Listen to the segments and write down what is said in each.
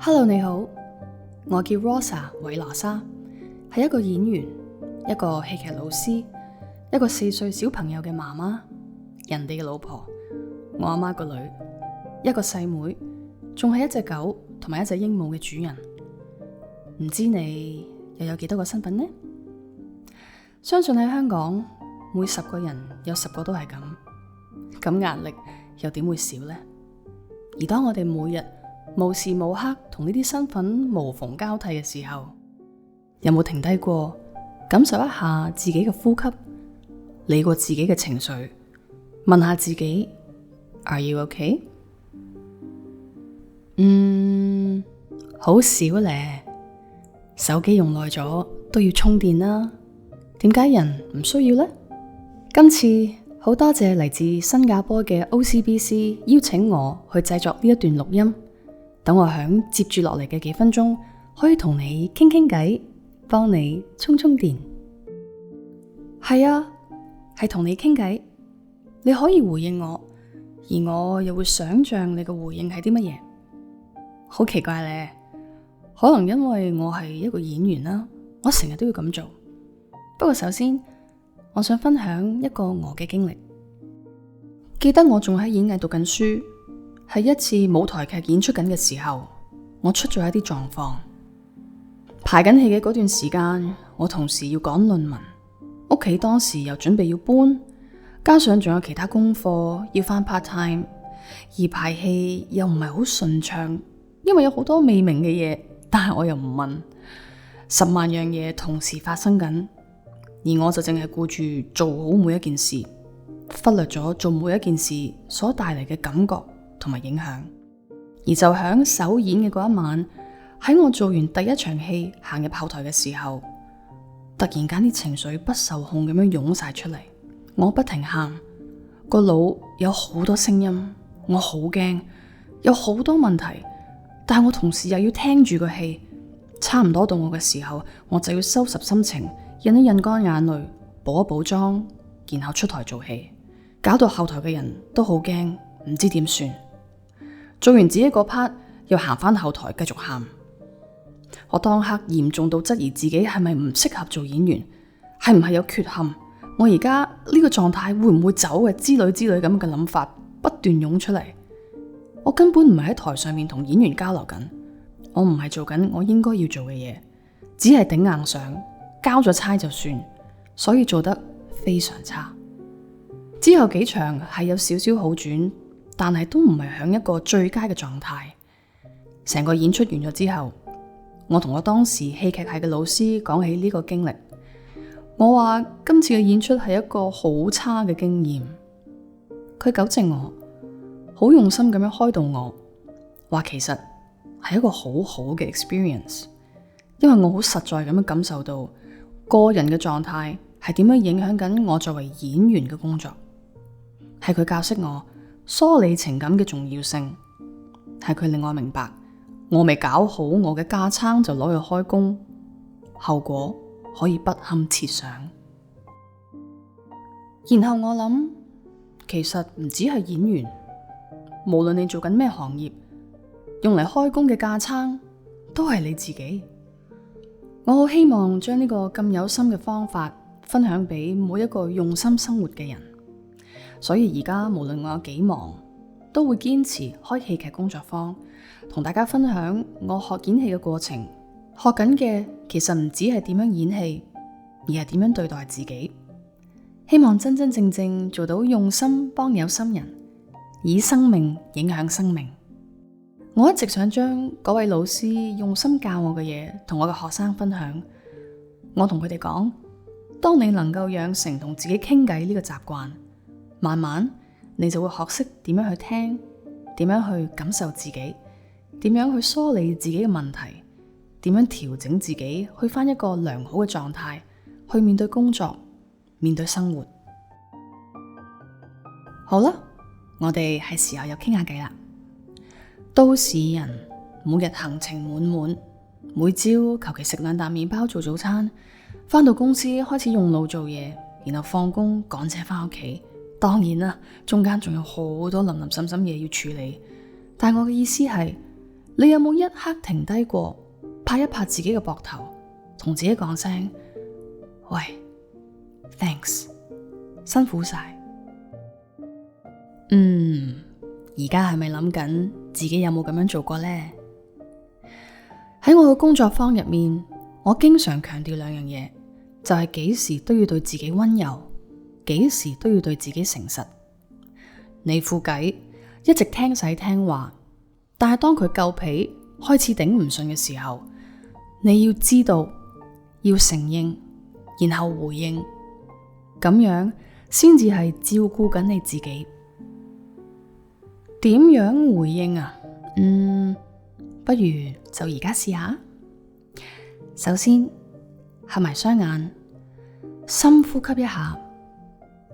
Hello，你好，我叫 Rosa 韋娜莎，係一個演員，一個戲劇老師，一個4歲小朋友嘅媽媽，人哋嘅老婆，我阿媽個女，一個細妹，仲係一隻狗同埋一隻鸚鵡嘅主人。唔知你又有幾多個身份呢？相信喺香港，每10個人有10個都係咁壓力又點會少呢？而當我哋每日無時無刻同呢啲身份無縫交替嘅時候，有冇停低過感受一下自己嘅呼吸，理過自己嘅情緒，問下自己 Are you okay？ 好少咧，手機用耐咗都要充電啦，點解人唔需要呢？今次好多謝嚟自新加坡嘅 OCBC 邀請我去製作呢一段錄音，等我響接住落嚟嘅幾分鐘可以同你傾傾偈，幫你充充電。係啊，係同你傾偈，你可以回應我，而我又會想象你嘅回應係啲乜嘢。好奇怪咧，可能因為我係一個演員啦，我成日都要咁做。不過首先，我想分享一個我嘅經歷。記得我仲喺演藝讀緊書，喺一次舞台劇演出緊嘅時候，我出咗一啲狀況。排緊戲嘅嗰段時間，我同時要趕論文，屋企當時又準備要搬，加上仲有其他功課要返 part time， 而排戲又唔係好順暢，因為有好多未明嘅嘢，但係我又唔問，10萬樣嘢同時發生緊，而我就淨係顧住做好每一件事，忽略咗做每一件事所帶嚟嘅感覺同埋影響。而就響首演嘅嗰一晚，喺我做完第一場戲行入後台嘅時候，突然間啲情緒不受控咁樣湧晒出嚟，我不停喊，個腦有好多聲音，我好驚，有好多問題，但係我同時又要聽住個戲，差唔多到我嘅時候，我就要收拾心情，印一印乾眼淚，補一補妝，然後出台做戲，搞到後台嘅人都好驚，唔知點算。做完自己嗰 part，又行翻後台繼續喊。我當刻嚴重到質疑自己係咪唔適合做演員，係唔係有缺陷？我而家呢個狀態會唔會走嘅之類咁嘅諗法不斷湧出嚟。我根本唔係喺台上面同演員交流緊，我唔係做緊我應該要做嘅嘢，只係頂硬上，交咗差就算，所以做得非常差。之後幾場係有少少好轉，但係都唔係響一個最佳嘅狀態。成個演出完咗之後，我同我當時戲劇系嘅老師講起呢個經歷，我話今次嘅演出係一個好差嘅經驗。佢糾正我，好用心咁樣開導我，話其實係一個好好嘅 experience， 因為我好實在咁樣感受到個人嘅狀態係點樣影響緊我作為演員嘅工作。係佢教識我梳理情感嘅重要性，係佢令我明白我未搞好我嘅架撐就攞去開工，後果可以不堪設想。然後我諗，其實唔止係演員，無論你做緊咩行業，用嚟開工嘅架撐都係你自己。我好希望將呢個咁有心嘅方法分享俾每一個用心生活嘅人。所以而家無論我有幾忙，都會堅持開戲劇工作坊，同大家分享我學演戲嘅過程。學緊嘅其實唔止係點樣演戲，而係點樣對待自己。希望真真正正做到用心幫有心人，以生命影響生命。我一直想將嗰位老師用心教我嘅嘢同我嘅學生分享。我同佢哋講，當你能夠養成同自己傾偈呢個習慣，慢慢你就會學識點樣去聽，點樣去感受自己，點樣去梳理自己嘅問題，點樣調整自己去返一個良好嘅狀態，去面對工作，面對生活。好啦，我哋係時候又傾下偈啦。都市人每日行程滿滿，每朝求其食2啖麵包做早餐，返到公司開始用腦做嘢，然後放工趕車返屋企。當然啦，中間仲有好多林林總總嘢要處理，但我嘅意思係，你有冇一刻停低過，拍一拍自己嘅膊頭，同自己講聲喂，thanks，辛苦晒。而家係咪諗緊自己有冇咁樣做過呢？喺我嘅工作坊入面，我經常強調兩樣嘢，就係幾時都要對自己溫柔，幾時都要對自己誠實。你副計一直聽使聽話，但係當佢夠皮開始頂唔順嘅時候，你要知道，要承認，然後回應，咁樣先至係照顧緊你自己。點樣回應啊？不如就而家試下。首先，合埋雙眼，深呼吸一下，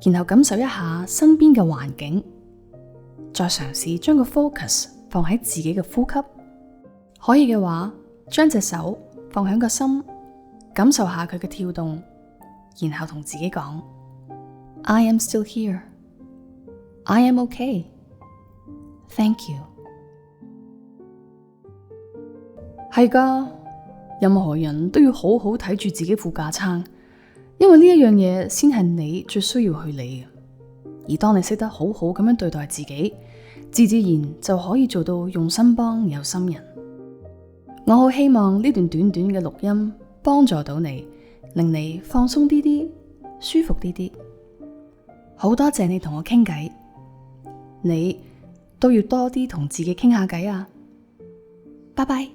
然後感受一下身邊嘅環境，再嘗試將個 focus 放喺自己嘅呼吸。可以嘅話，將隻手放響個心，感受下佢嘅跳動，然後同自己講：I am still here. I am okay. Thank you。係㗎，任何人都要好好睇住自己副架撐，因為呢一樣嘢先係你最需要去理嘅。而當你識得好好咁樣對待自己，自自然就可以做到用心幫有心人。我好希望呢段短短嘅錄音幫助到你，令你放鬆啲啲，舒服啲啲。好多謝你同我傾偈，你都要多啲同自己傾下偈啊！拜拜。